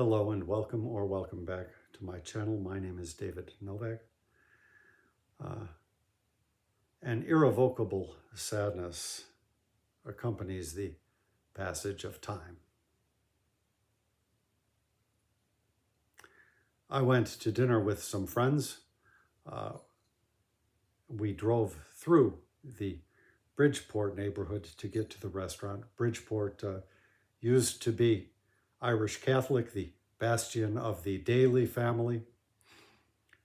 Hello and welcome or welcome back to my channel. My name is David Novak. An irrevocable sadness accompanies the passage of time. I went to dinner with some friends. We drove through the Bridgeport neighborhood to get to the restaurant. Bridgeport used to be Irish Catholic, the bastion of the Daly family,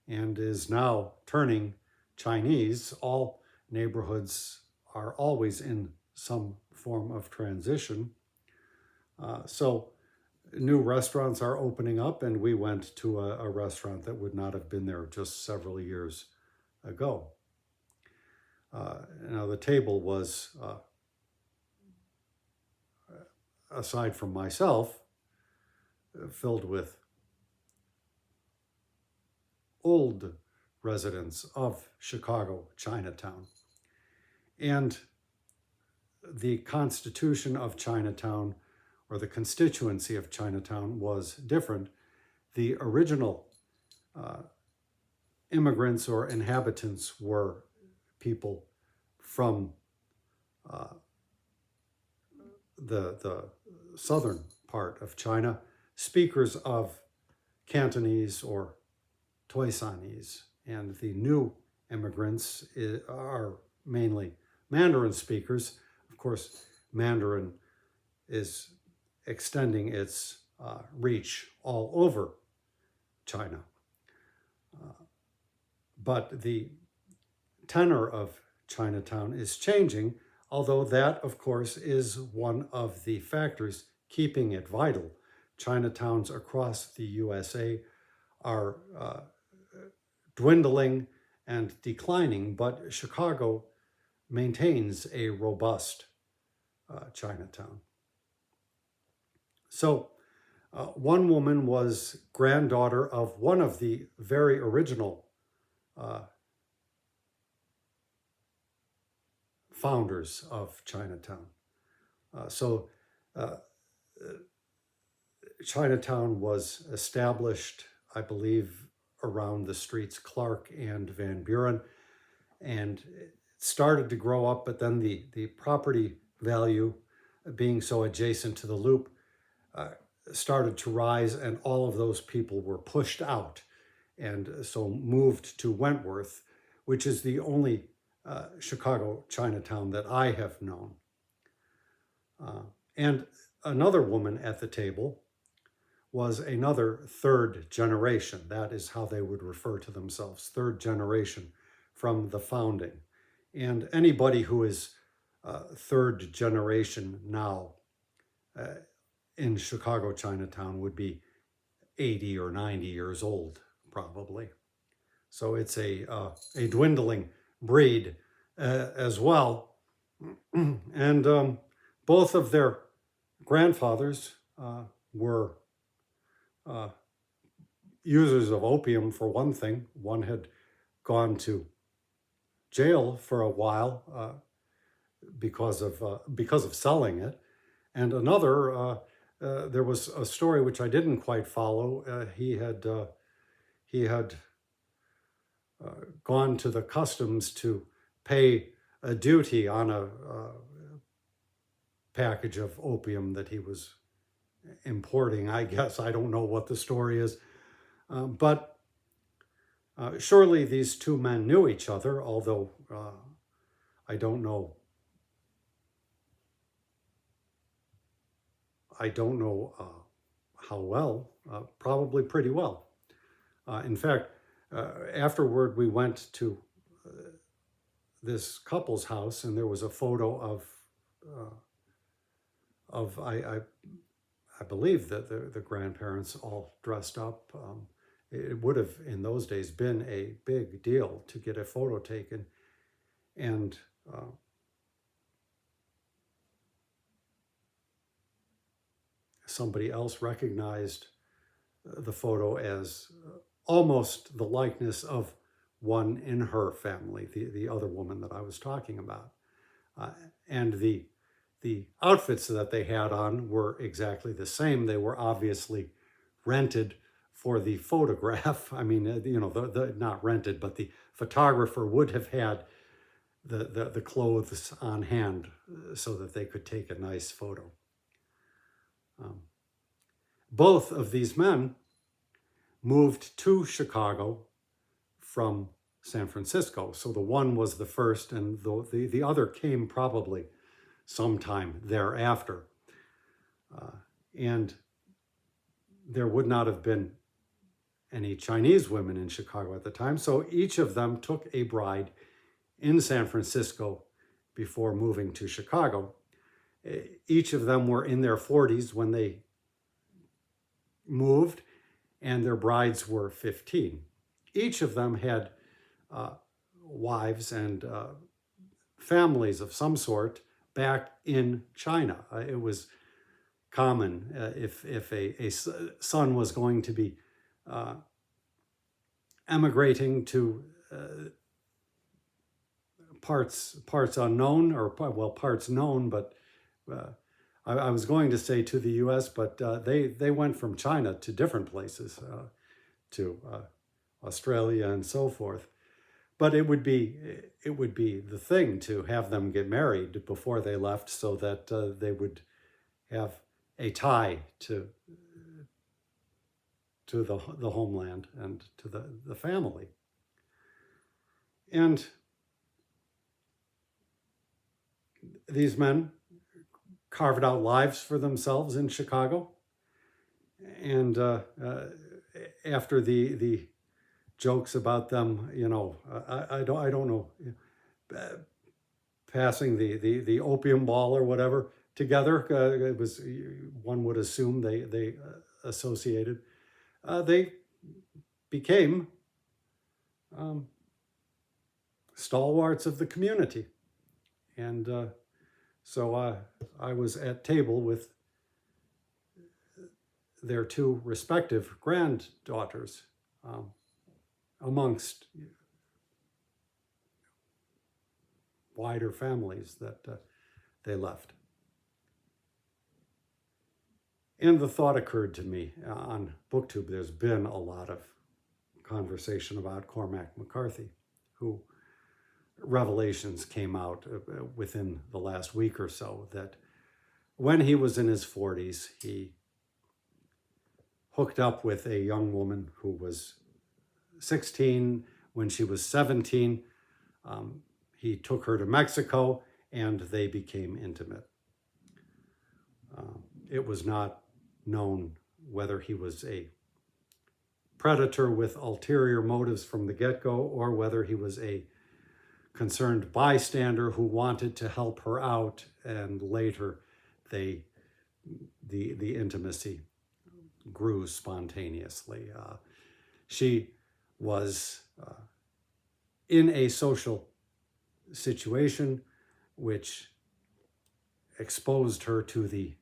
and is now turning Chinese. All neighborhoods are always in some form of transition. So new restaurants are opening up, and we went to a restaurant that would not have been there just several years ago. Now the table was, aside from myself, filled with old residents of Chicago, Chinatown. And the constitution of Chinatown, or the constituency of Chinatown, was different. The original immigrants or inhabitants were people from the southern part of China, speakers of Cantonese or Toisanese, and the new immigrants are mainly Mandarin speakers. Of course, Mandarin is extending its reach all over China. But the tenor of Chinatown is changing, although that, of course, is one of the factors keeping it vital. Chinatowns across the USA are dwindling and declining, but Chicago maintains a robust Chinatown. So one woman was granddaughter of one of the very original founders of Chinatown. Chinatown was established, I believe, around the streets Clark and Van Buren, and it started to grow up, but then the property value, being so adjacent to the loop, started to rise, and all of those people were pushed out, and so moved to Wentworth, which is the only Chicago Chinatown that I have known. And another woman at the table was another third generation. That is how they would refer to themselves, third generation from the founding. And anybody who is third generation now in Chicago Chinatown would be 80 or 90 years old, probably. So it's a dwindling breed as well. And both of their grandfathers were users of opium, for one thing. One had gone to jail for a while because of selling it, and another, there was a story which I didn't quite follow. He had gone to the customs to pay a duty on a package of opium that he was importing, I guess. I don't know what the story is. But surely these two men knew each other, although I don't know how well, probably pretty well. In fact, afterward we went to this couple's house, and there was a photo of I believe that the grandparents all dressed up. It would have in those days been a big deal to get a photo taken, and somebody else recognized the photo as almost the likeness of one in her family, the other woman that I was talking about. And the outfits that they had on were exactly the same. They were obviously rented for the photograph. I mean, not rented, but the photographer would have had the clothes on hand so that they could take a nice photo. Both of these men moved to Chicago from San Francisco. So the one was the first, and the other came probably sometime thereafter. And there would not have been any Chinese women in Chicago at the time. So each of them took a bride in San Francisco before moving to Chicago. Each of them were in their 40s when they moved, and their brides were 15. Each of them had wives and families of some sort back in China. It was common if a son was going to be emigrating to parts unknown, or well, parts known, but I was going to say to the U.S., but they went from China to different places, to Australia and so forth. But it would be the thing to have them get married before they left, so that they would have a tie to the homeland and to the family. And these men carved out lives for themselves in Chicago. And after the jokes about them, I don't know, passing the opium ball or whatever together, it was, one would assume they associated. They became stalwarts of the community. And so I was at table with their two respective granddaughters, amongst wider families that they left. And the thought occurred to me on BookTube. There's been a lot of conversation about Cormac McCarthy, who revelations came out within the last week or so that when he was in his 40s, he hooked up with a young woman who was 16. When she was 17, he took her to Mexico and they became intimate. It was not known whether he was a predator with ulterior motives from the get-go, or whether he was a concerned bystander who wanted to help her out, and later the intimacy grew spontaneously. She was in a social situation which exposed her to the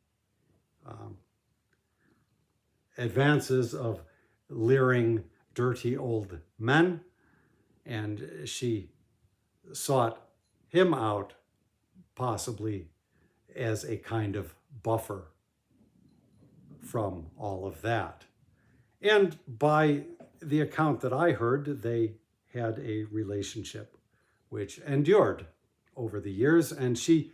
advances of leering, dirty old men, and she sought him out possibly as a kind of buffer from all of that. And by the account that I heard, they had a relationship which endured over the years, and she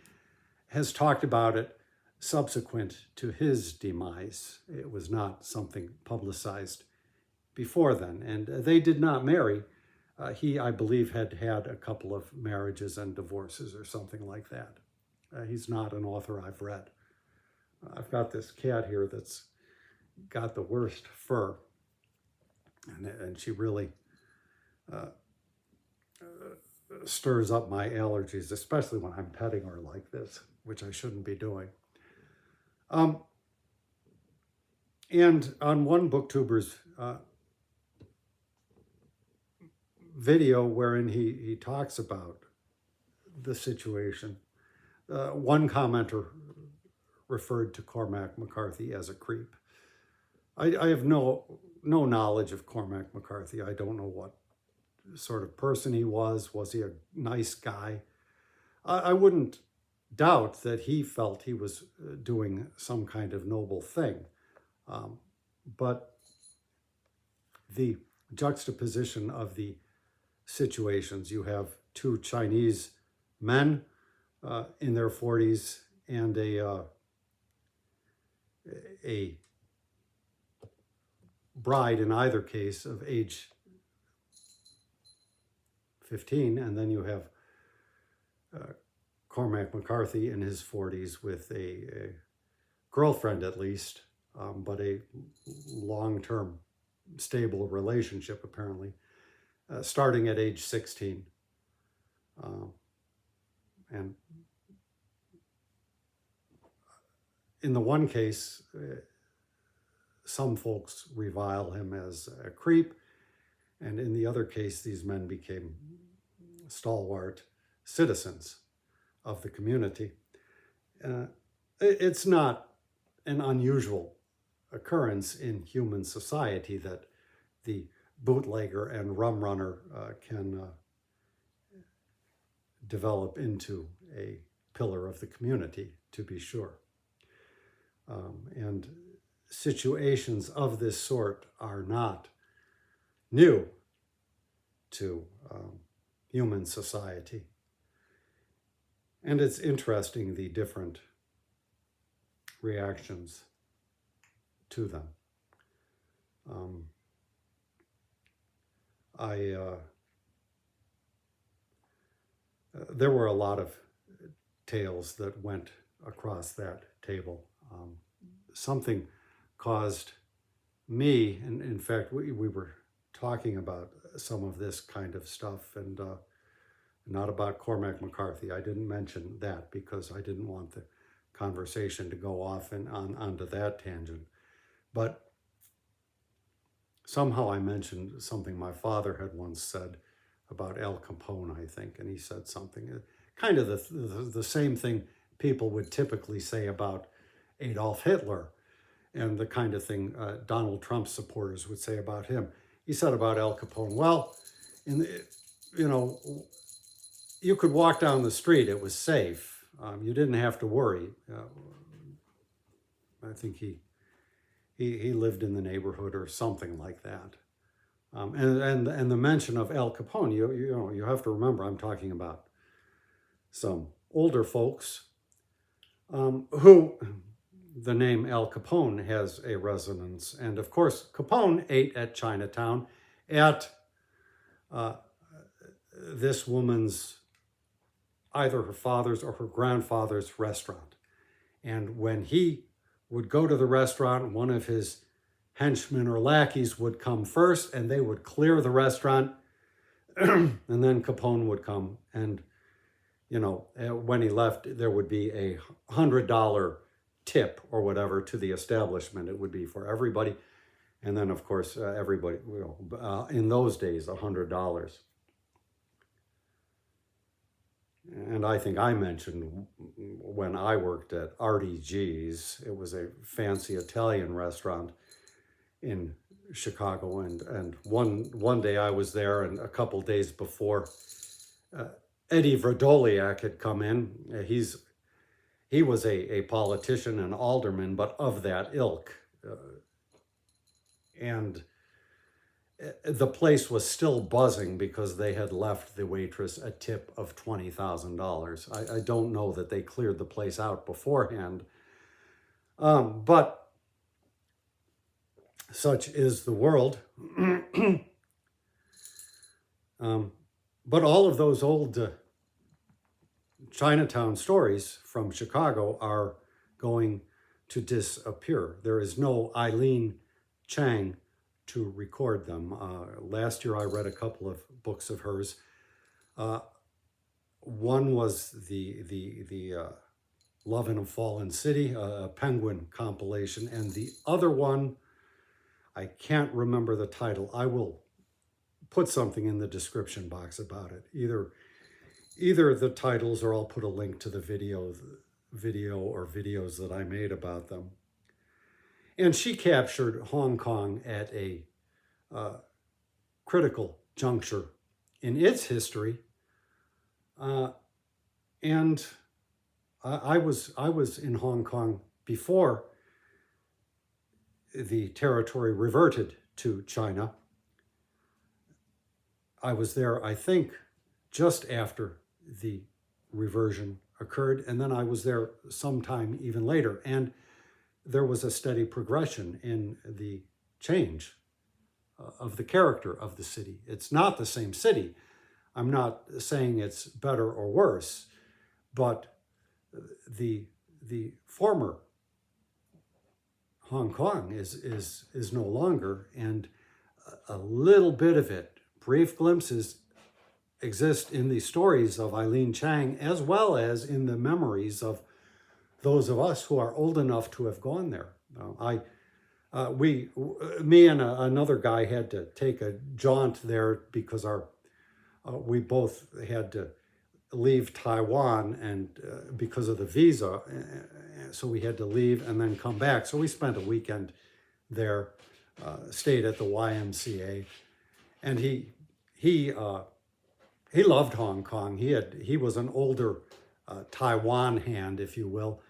has talked about it subsequent to his demise. It was not something publicized before then, and they did not marry. He, I believe, had had a couple of marriages and divorces or something like that. He's not an author I've read. I've got this cat here that's got the worst fur, and she really stirs up my allergies, especially when I'm petting her like this, which I shouldn't be doing. And on one BookTuber's video wherein he talks about the situation, one commenter referred to Cormac McCarthy as a creep. I have no knowledge of Cormac McCarthy. I don't know what sort of person he was. Was he a nice guy? I wouldn't doubt that he felt he was doing some kind of noble thing. But the juxtaposition of the situations. You have two Chinese men in their 40s and a bride in either case of age 15, and then you have Cormac McCarthy in his 40s with a girlfriend at least, but a long-term stable relationship apparently, starting at age 16. And in the one case, some folks revile him as a creep, and in the other case, these men became stalwart citizens of the community. It's not an unusual occurrence in human society that the bootlegger and rum runner can develop into a pillar of the community, to be sure. And situations of this sort are not new to human society. And it's interesting, the different reactions to them. There were a lot of tales that went across that table. Something caused me, and in fact, we were talking about some of this kind of stuff, and not about Cormac McCarthy. I didn't mention that because I didn't want the conversation to go off and onto that tangent. But somehow I mentioned something my father had once said about Al Capone, I think, and he said something, kind of the same thing people would typically say about Adolf Hitler, and the kind of thing Donald Trump supporters would say about him. He said about Al Capone, well, you could walk down the street, it was safe. You didn't have to worry. I think he lived in the neighborhood or something like that. And the mention of Al Capone, you have to remember, I'm talking about some older folks who the name Al Capone has a resonance. And of course, Capone ate at Chinatown at this woman's, either her father's or her grandfather's restaurant. And when he would go to the restaurant, one of his henchmen or lackeys would come first, and they would clear the restaurant, and then Capone would come. And, when he left, there would be a $100 tip or whatever to the establishment. It would be for everybody. And then, of course, everybody, in those days, $100. And I think I mentioned when I worked at RDG's, it was a fancy Italian restaurant in Chicago, and one day I was there, and a couple days before, Eddie Vrdolyak had come in. He was a politician, an alderman, but of that ilk, and the place was still buzzing because they had left the waitress a tip of $20,000. I don't know that they cleared the place out beforehand, but such is the world. But all of those old Chinatown stories from Chicago are going to disappear. There is no Eileen Chang to record them. Last year I read a couple of books of hers. One was the Love in a Fallen City, a Penguin compilation, and the other one, I can't remember the title. I will put something in the description box about it. Either the titles, or I'll put a link to the video or videos that I made about them. And she captured Hong Kong at a critical juncture in its history. And I was in Hong Kong before the territory reverted to China. I was there, I think, just after the reversion occurred, and then I was there sometime even later. And there was a steady progression in the change of the character of the city. It's not the same city. I'm not saying it's better or worse, but the former Hong Kong is no longer, and a little bit of it, brief glimpses, exist in the stories of Eileen Chang, as well as in the memories of those of us who are old enough to have gone there. Me and another guy had to take a jaunt there because we both had to leave Taiwan, and because of the visa, so we had to leave and then come back. So we spent a weekend there, stayed at the YMCA, and he loved Hong Kong. He was an older Taiwan hand, if you will,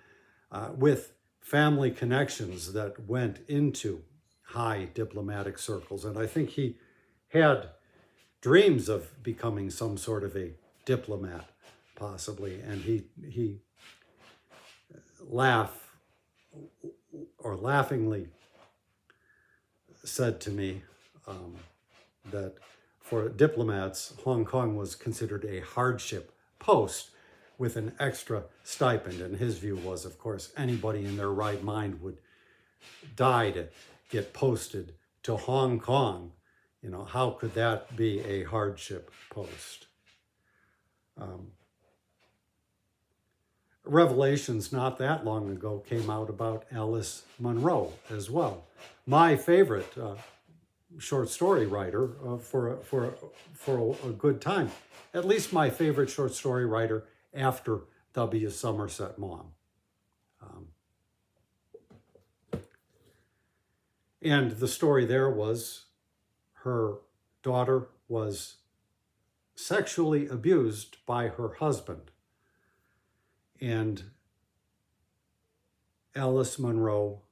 with family connections that went into high diplomatic circles. And I think he had dreams of becoming some sort of a diplomat, possibly. And he laughingly said to me that for diplomats, Hong Kong was considered a hardship post with an extra stipend. And his view was, of course, anybody in their right mind would die to get posted to Hong Kong. You know, how could that be a hardship post? Revelations not that long ago came out about Alice Munro as well. My favorite short story writer for a good time. At least my favorite short story writer after W. Somerset Maugham. And the story there was her daughter was sexually abused by her husband. And Alice Munro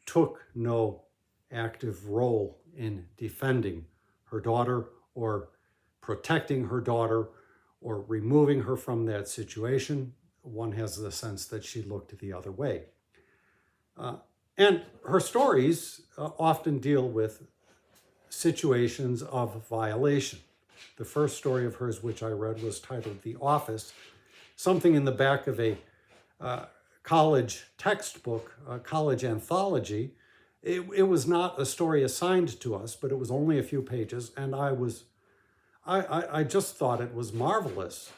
took no active role in defending her daughter or protecting her daughter or removing her from that situation. One has the sense that she looked the other way. And her stories often deal with situations of violation. The first story of hers, which I read, was titled The Office. Something in the back of a college textbook, a college anthology. It was not a story assigned to us, but it was only a few pages, and I just thought it was marvelous.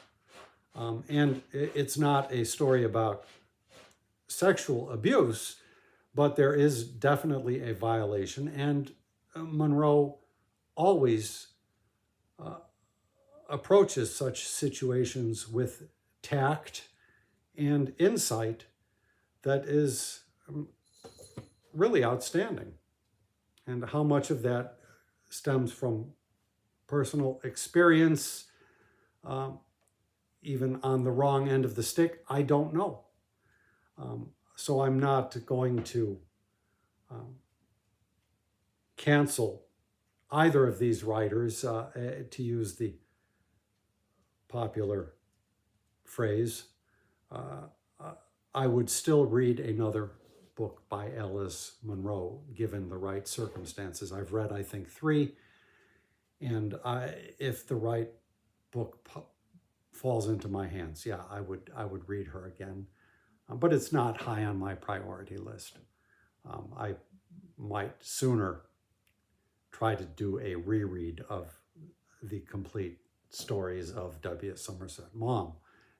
And it's not a story about sexual abuse, but there is definitely a violation, and Munro always approaches such situations with tact and insight that is really outstanding. And how much of that stems from personal experience, even on the wrong end of the stick, I don't know. So I'm not going to cancel either of these writers, to use the popular phrase. I would still read another book by Alice Munro, given the right circumstances. I've read, I think, 3, and if the right book falls into my hands, yeah, I would read her again. But it's not high on my priority list. I might sooner try to do a reread of the complete stories of W. Somerset Maugham,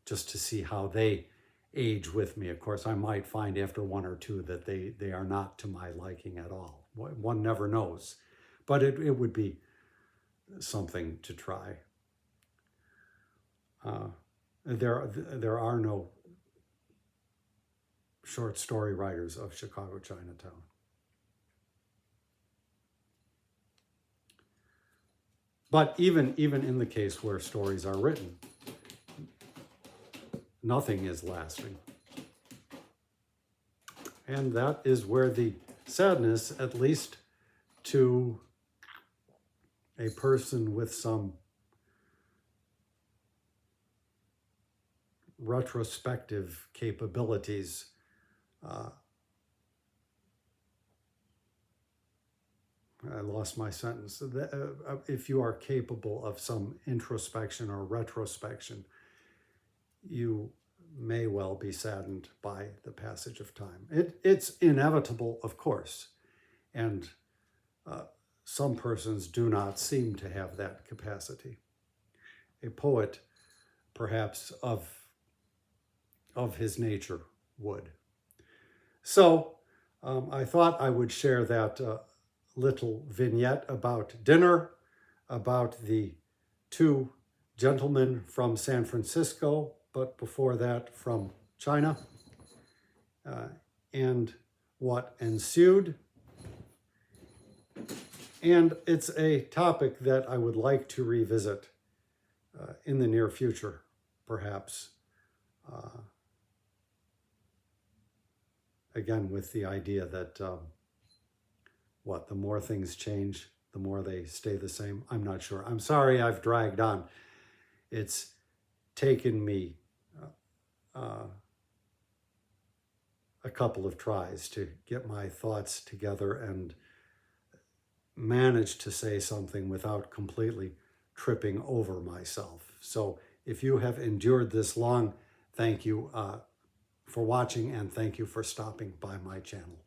just to see how they age with me. Of course, I might find after 1 or 2 that they are not to my liking at all. One never knows. But it would be something to try. There are no short story writers of Chicago Chinatown. But even in the case where stories are written, nothing is lasting. And that is where the sadness, at least to a person with some retrospective capabilities I lost my sentence. If you are capable of some introspection or retrospection, you may well be saddened by the passage of time. It's inevitable, of course, and some persons do not seem to have that capacity. A poet, perhaps of his nature, would. So I thought I would share that little vignette about dinner, about the two gentlemen from San Francisco, but before that from China, and what ensued. And it's a topic that I would like to revisit in the near future, perhaps. Again, with the idea that the more things change, the more they stay the same. I'm not sure. I'm sorry I've dragged on. It's taken me a couple of tries to get my thoughts together and manage to say something without completely tripping over myself. So if you have endured this long, thank you for watching, and thank you for stopping by my channel.